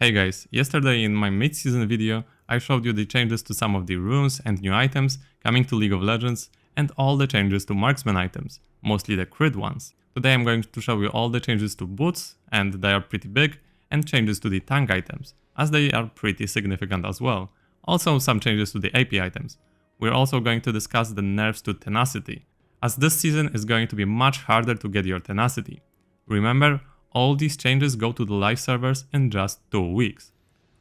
Hey guys, yesterday in my mid-season video I showed you the changes to some of the runes and new items coming to League of Legends and all the changes to marksman items, mostly the crit ones. Today I'm going to show you all the changes to boots, and they are pretty big, and changes to the tank items, as they are pretty significant as well. Also some changes to the AP items. We're also going to discuss the nerfs to tenacity, as this season is going to be much harder to get your tenacity. Remember, all these changes go to the live servers in just 2 weeks.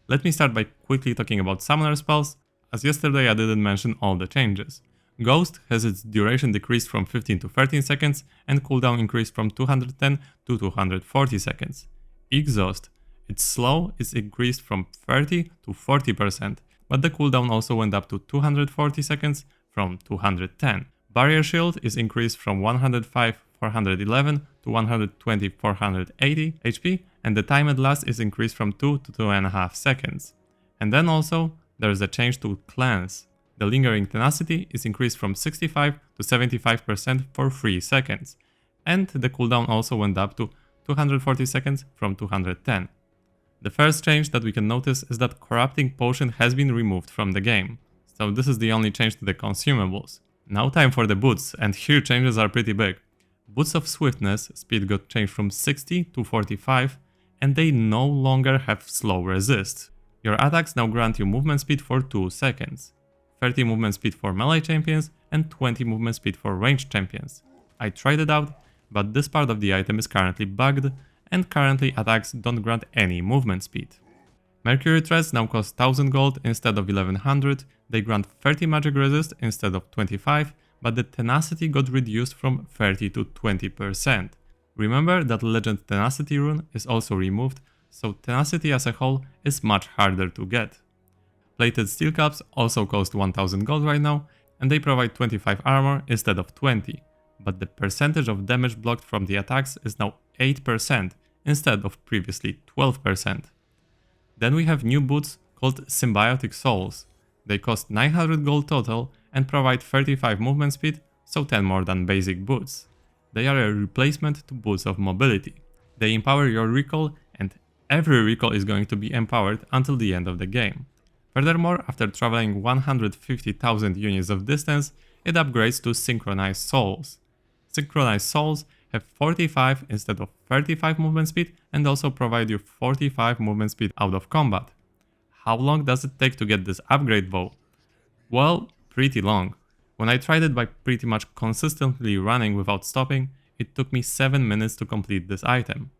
Let me start by quickly talking about summoner spells, as yesterday I didn't mention all the changes. Ghost has its duration decreased from 15 to 13 seconds and cooldown increased from 210 to 240 seconds. Exhaust, its slow is increased from 30 to 40%, but the cooldown also went up to 240 seconds from 210. Barrier shield is increased from 105 411 to 120 480 HP, and the timed last is increased from 2 to 2.5 seconds. And then also there is a change to cleanse. The lingering tenacity is increased from 65 to 75% for 3 seconds, and the cooldown also went up to 240 seconds from 210. The first change that we can notice is that corrupting potion has been removed from the game, so this is the only change to the consumables. Now time for the boots, and here changes are pretty big. Boots of Swiftness speed got changed from 60 to 45, and they no longer have slow resist. Your attacks now grant you movement speed for 2 seconds, 30 movement speed for melee champions and 20 movement speed for ranged champions. I tried it out, but this part of the item is currently bugged, and currently attacks don't grant any movement speed. Mercury threads now cost 1000 gold instead of 1100, they grant 30 magic resist instead of 25, but the tenacity got reduced from 30 to 20%. Remember that legend tenacity rune is also removed, so tenacity as a whole is much harder to get. Plated steel caps also cost 1000 gold right now, and they provide 25 armor instead of 20, but the percentage of damage blocked from the attacks is now 8% instead of previously 12%. Then we have new boots called Symbiotic Souls. They cost 900 gold total and provide 35 movement speed, so 10 more than basic boots. They are a replacement to boots of mobility. They empower your recall, and every recall is going to be empowered until the end of the game. Furthermore, after traveling 150,000 units of distance, it upgrades to Synchronized Souls. Synchronized Souls have 45 instead of 35 movement speed and also provide you 45 movement speed out of combat. How long does it take to get this upgrade though? Well, pretty long. When I tried it by pretty much consistently running without stopping, it took me 7 minutes to complete this item.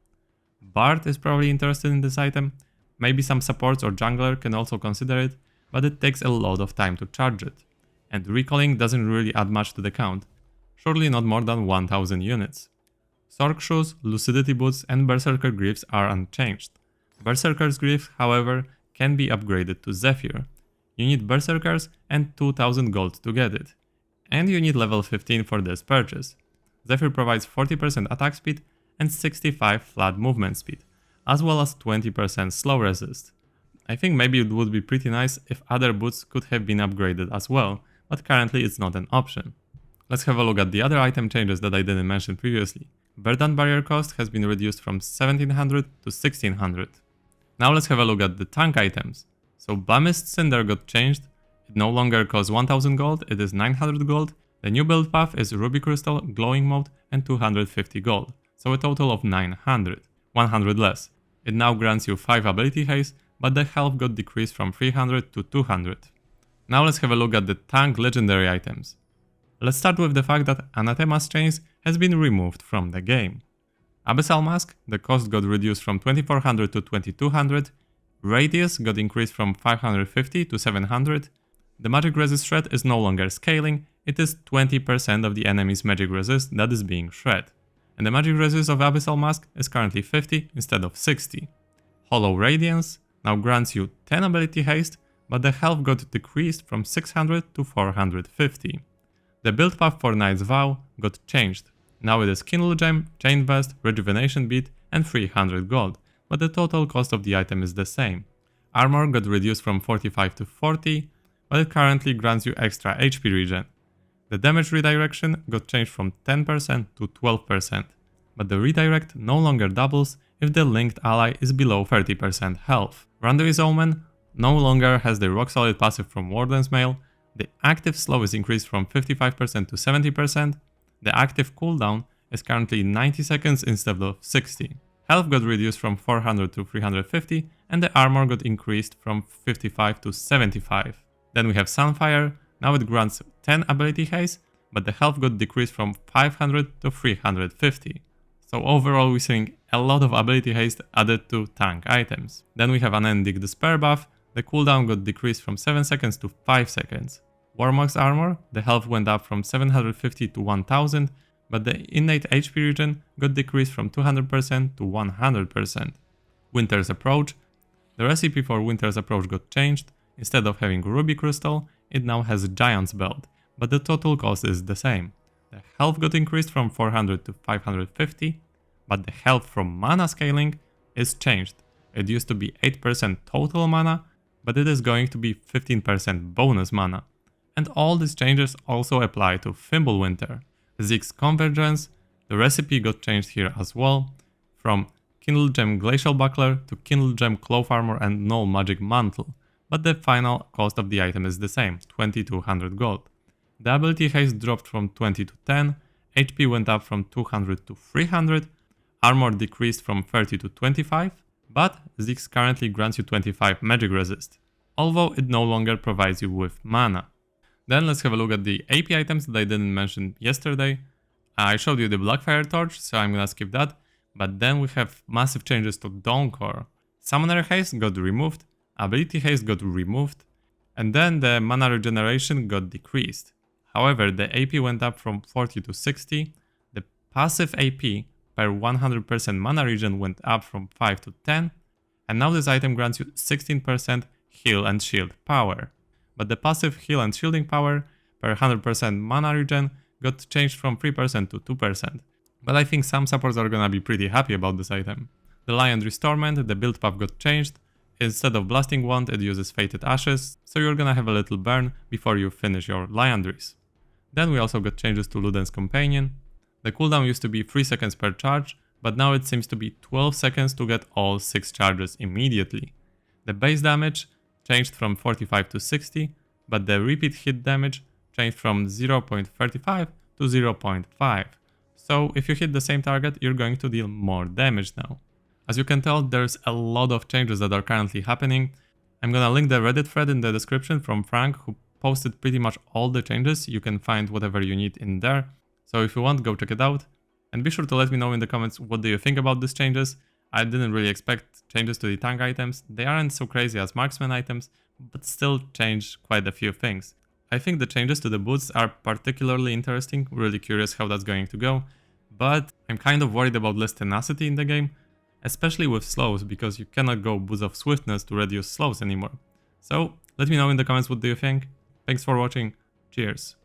Bard is probably interested in this item, maybe some supports or jungler can also consider it, but it takes a lot of time to charge it. And recalling doesn't really add much to the count, surely not more than 1000 units. Sork shoes, lucidity boots and berserker greaves are unchanged. Berserker's greaves, however, can be upgraded to Zephyr. You need berserkers and 2000 gold to get it, and you need level 15 for this purchase. Zephyr provides 40% attack speed and 65 flat movement speed, as well as 20% slow resist. I think maybe it would be pretty nice if other boots could have been upgraded as well, but currently it's not an option. Let's have a look at the other item changes that I didn't mention previously. Verdant barrier cost has been reduced from 1700 to 1600. Now let's have a look at the tank items. So Blamist Cinder got changed, it no longer costs 1000 gold, it is 900 gold. The new build path is Ruby Crystal, Glowing Mode and 250 gold, so a total of 900, 100 less. It now grants you 5 ability haste, but the health got decreased from 300 to 200. Now let's have a look at the tank legendary items. Let's start with the fact that Anathema's Chains has been removed from the game. Abyssal Mask, the cost got reduced from 2400 to 2200, Radius got increased from 550 to 700, the magic resist shred is no longer scaling, it is 20% of the enemy's magic resist that is being shred, and the magic resist of Abyssal Mask is currently 50 instead of 60. Hollow Radiance now grants you 10 ability haste, but the health got decreased from 600 to 450. The build path for Knight's Vow got changed. Now it is Kindle Gem, Chain Vest, Rejuvenation Bead and 300 gold, but the total cost of the item is the same. Armor got reduced from 45 to 40, but it currently grants you extra HP regen. The damage redirection got changed from 10% to 12%, but the redirect no longer doubles, if the linked ally is below 30% health. Vandiril's Omen no longer has the rock solid passive from Warden's Mail, the active slow is increased from 55% to 70%, the active cooldown is currently 90 seconds instead of 60. Health got reduced from 400 to 350 and the armor got increased from 55 to 75. Then we have Sunfire, now it grants 10 ability haste, but the health got decreased from 500 to 350. So overall we're seeing a lot of ability haste added to tank items. Then we have Unending Despair buff, the cooldown got decreased from 7 seconds to 5 seconds. Warmock's armor, the health went up from 750 to 1000, but the innate HP regen got decreased from 200% to 100%. Winter's Approach, the recipe for Winter's Approach got changed. Instead of having Ruby Crystal, it now has a Giant's Belt, but the total cost is the same. The health got increased from 400 to 550, but the health from mana scaling is changed. It used to be 8% total mana, but it is going to be 15% bonus mana. And all these changes also apply to Fimbulwinter. Zeke's Convergence, the recipe got changed here as well, from Kindled Gem Glacial Buckler to Kindled Gem Cloth Armor and Null Magic Mantle, but the final cost of the item is the same, 2200 gold. The ability haste dropped from 20 to 10, HP went up from 200 to 300, armor decreased from 30 to 25, but Zeke's currently grants you 25 magic resist, although it no longer provides you with mana. Then let's have a look at the AP items that I didn't mention yesterday. I showed you the Blackfire Torch, so I'm gonna skip that. But then we have massive changes to Dawncore. Summoner Haste got removed, Ability Haste got removed, and then the mana regeneration got decreased. However, the AP went up from 40 to 60, the passive AP per 100% mana regen went up from 5 to 10, and now this item grants you 16% heal and shield power. But the passive heal and shielding power per 100% mana regen got changed from 3% to 2%. But I think some supports are gonna be pretty happy about this item. The Liandry's Torment, the build path got changed. Instead of Blasting Wand, it uses Fated Ashes, so you're gonna have a little burn before you finish your Liandry's. Then we also got changes to Luden's Companion. The cooldown used to be 3 seconds per charge, but now it seems to be 12 seconds to get all 6 charges immediately. The base damage changed from 45 to 60, but the repeat hit damage changed from 0.35 to 0.5. So if you hit the same target, you're going to deal more damage now. As you can tell, there's a lot of changes that are currently happening. I'm gonna link the Reddit thread in the description from Frank, who posted pretty much all the changes. You can find whatever you need in there. So if you want, go check it out. And be sure to let me know in the comments what do you think about these changes. I didn't really expect changes to the tank items. They aren't so crazy as marksman items, but still change quite a few things. I think the changes to the boots are particularly interesting, really curious how that's going to go, but I'm kind of worried about less tenacity in the game, especially with slows, because you cannot go boots of swiftness to reduce slows anymore. So let me know in the comments what do you think. Thanks for watching, cheers.